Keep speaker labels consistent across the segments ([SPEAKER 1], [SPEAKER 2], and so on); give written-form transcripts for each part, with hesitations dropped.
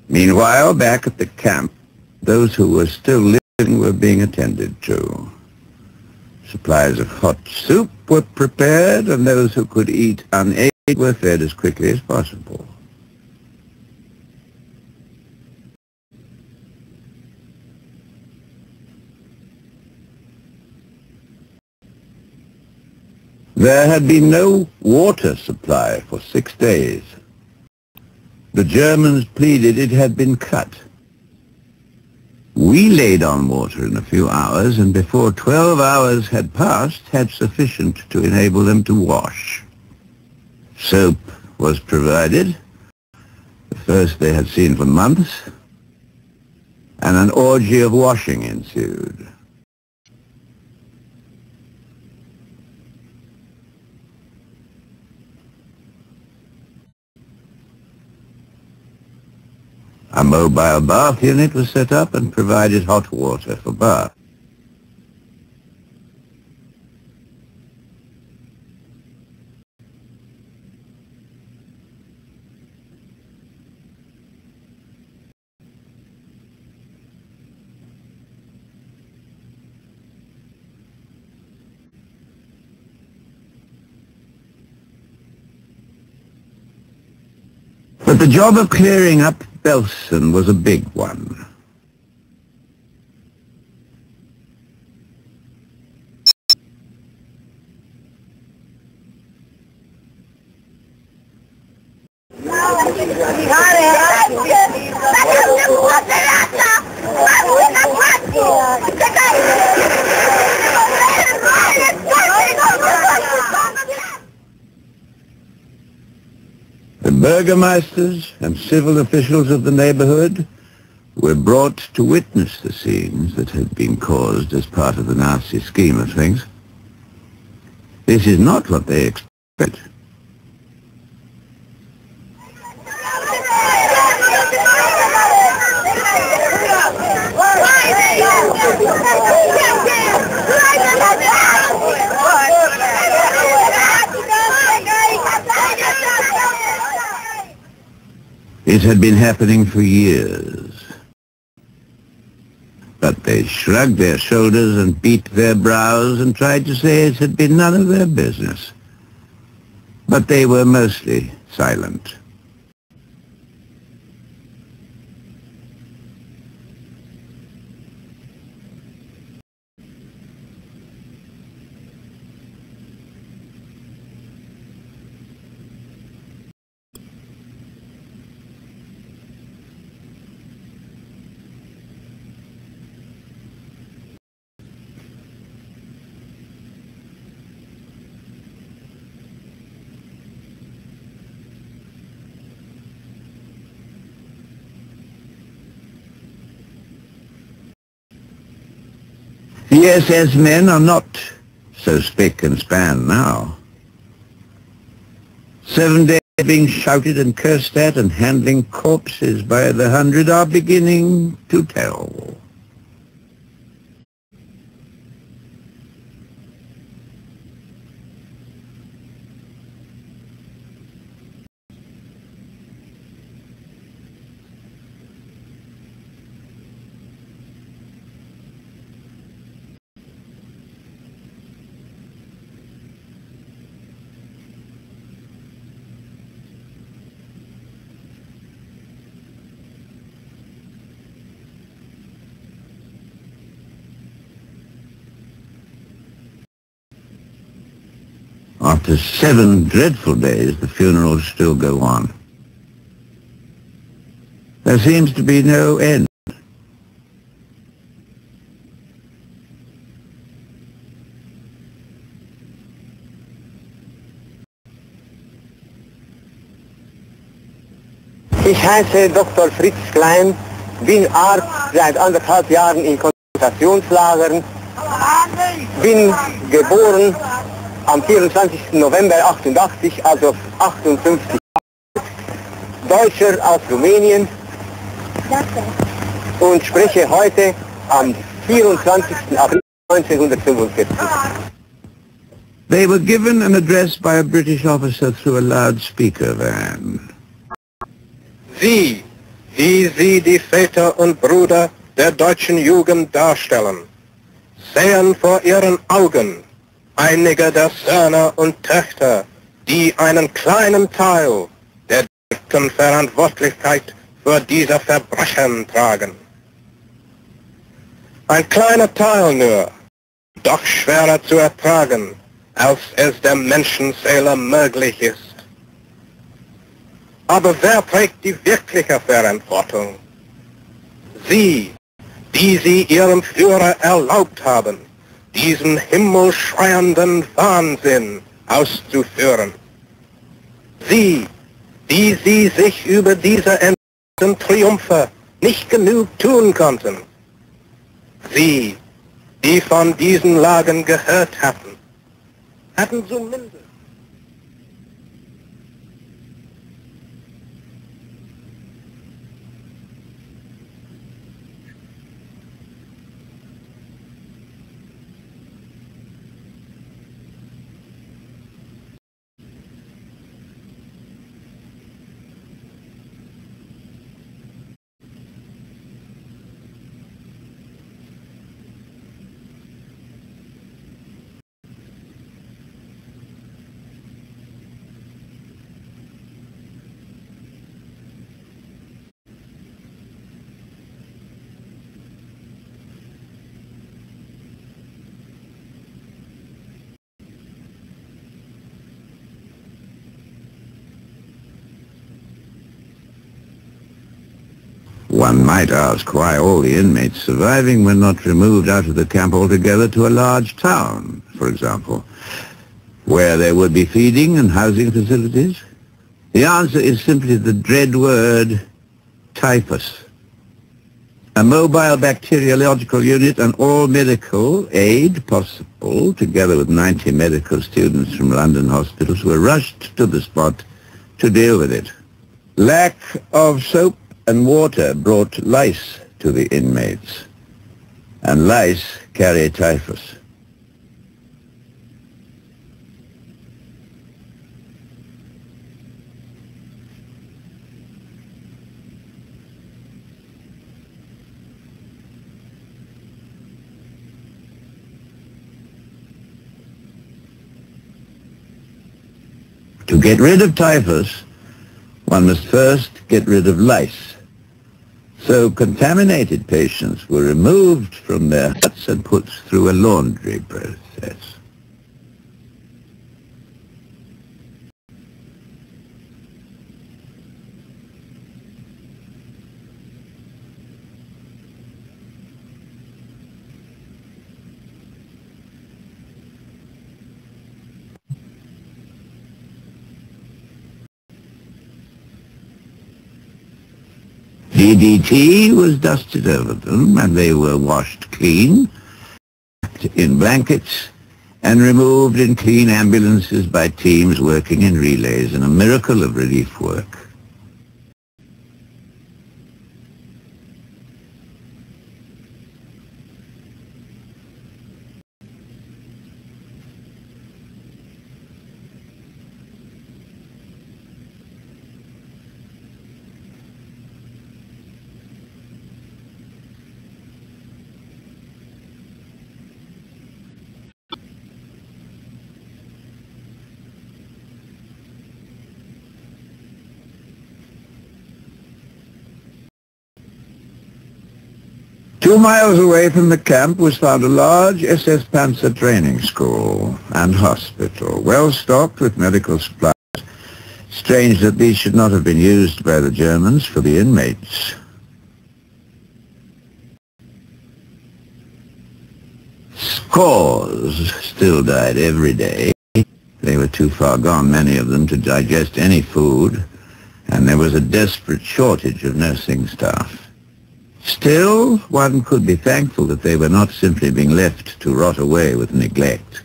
[SPEAKER 1] Meanwhile, back at the camp, those who were still living were being attended to. Supplies of hot soup were prepared, and those who could eat unaided were fed as quickly as possible. There had been no water supply for 6 days. The Germans pleaded it had been cut. We laid on water in a few hours, and before 12 hours had passed, had sufficient to enable them to wash. Soap was provided, the first they had seen for months, and an orgy of washing ensued. A mobile bath unit was set up and provided hot water for bath. But the job of clearing up Belsen was a big one. The burgomeisters and civil officials of the neighborhood were brought to witness the scenes that had been caused as part of the Nazi scheme of things. This is not what they expected. It had been happening for years. But they shrugged their shoulders and beat their brows and tried to say it had been none of their business. But they were mostly silent. The SS men are not so spick and span now. 7 days being shouted and cursed at and handling corpses by the hundred are beginning to tell. After 7 dreadful days, the funerals still go on. There seems to be no end.
[SPEAKER 2] Ich heiße Dr. Fritz Klein, bin Arzt seit 1,5 Jahren in Konzentrationslagern, bin geboren am 24. November 88, also 58, Deutscher aus Rumänien und spreche heute am 24. April 1945.
[SPEAKER 1] They were given an address by a British officer through a loudspeaker van.
[SPEAKER 2] Sie,
[SPEAKER 3] wie sie die Väter und Brüder der deutschen Jugend darstellen, sehen vor ihren Augen einige der Söhne und Töchter, die einen kleinen Teil der direkten Verantwortlichkeit für diese Verbrechen tragen. Ein kleiner Teil nur, doch schwerer zu ertragen, als es der Menschenseele möglich ist. Aber wer trägt die wirkliche Verantwortung? Sie, die sie ihrem Führer erlaubt haben, diesen himmelschreienden Wahnsinn auszuführen. Sie, die sie sich über diese endlosen Triumphe nicht genug tun konnten. Sie, die von diesen Lagen gehört hatten zumindest
[SPEAKER 1] One might ask why all the inmates surviving were not removed out of the camp altogether to a large town, for example, where there would be feeding and housing facilities. The answer is simply the dread word, typhus. A mobile bacteriological unit and all medical aid possible, together with 90 medical students from London hospitals, were rushed to the spot to deal with it. Lack of soap and water brought lice to the inmates, and lice carry typhus. To get rid of typhus, one must first get rid of lice. So contaminated patients were removed from their huts and put through a laundry process. DDT was dusted over them, and they were washed clean, wrapped in blankets, and removed in clean ambulances by teams working in relays in a miracle of relief work. Two miles away from the camp was found a large SS Panzer training school and hospital, well stocked with medical supplies. Strange that these should not have been used by the Germans for the inmates. Scores still died every day. They were too far gone, many of them, to digest any food, and there was a desperate shortage of nursing staff. Still, one could be thankful that they were not simply being left to rot away with neglect.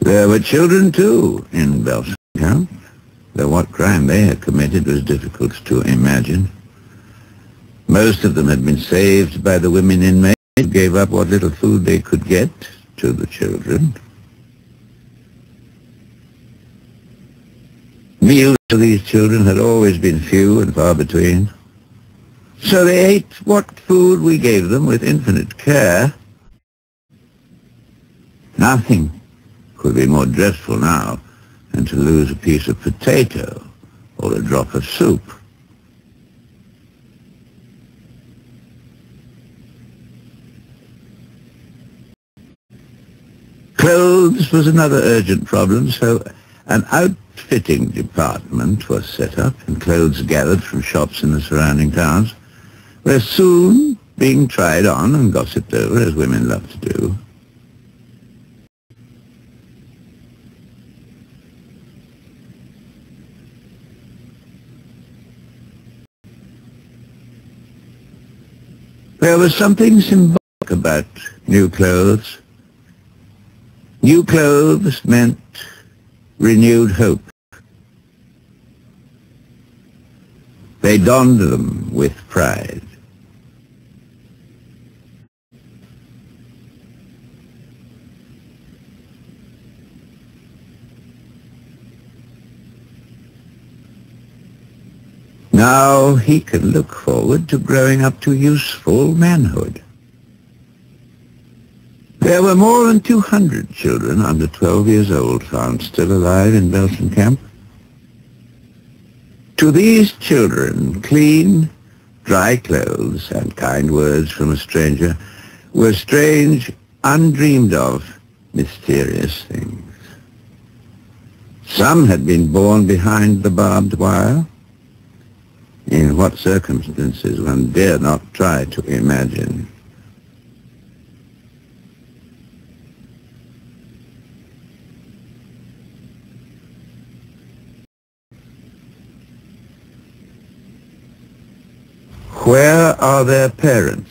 [SPEAKER 1] There were children, too, in Belsen camp, though what crime they had committed was difficult to imagine. Most of them had been saved by the women inmates, who gave up what little food they could get to the children. Meals for these children had always been few and far between. So they ate what food we gave them with infinite care. Nothing could be more dreadful now than to lose a piece of potato or a drop of soup. Clothes was another urgent problem, so an outfitting department was set up and clothes gathered from shops in the surrounding towns, were soon being tried on and gossiped over, as women love to do. There was something symbolic about new clothes. New clothes meant renewed hope. They donned them with pride. Now he can look forward to growing up to useful manhood. There were more than 200 children under 12 years old found still alive in Belton Camp. To these children, clean, dry clothes and kind words from a stranger were strange, undreamed of, mysterious things. Some had been born behind the barbed wire. In what circumstances one dare not try to imagine. Where are their parents?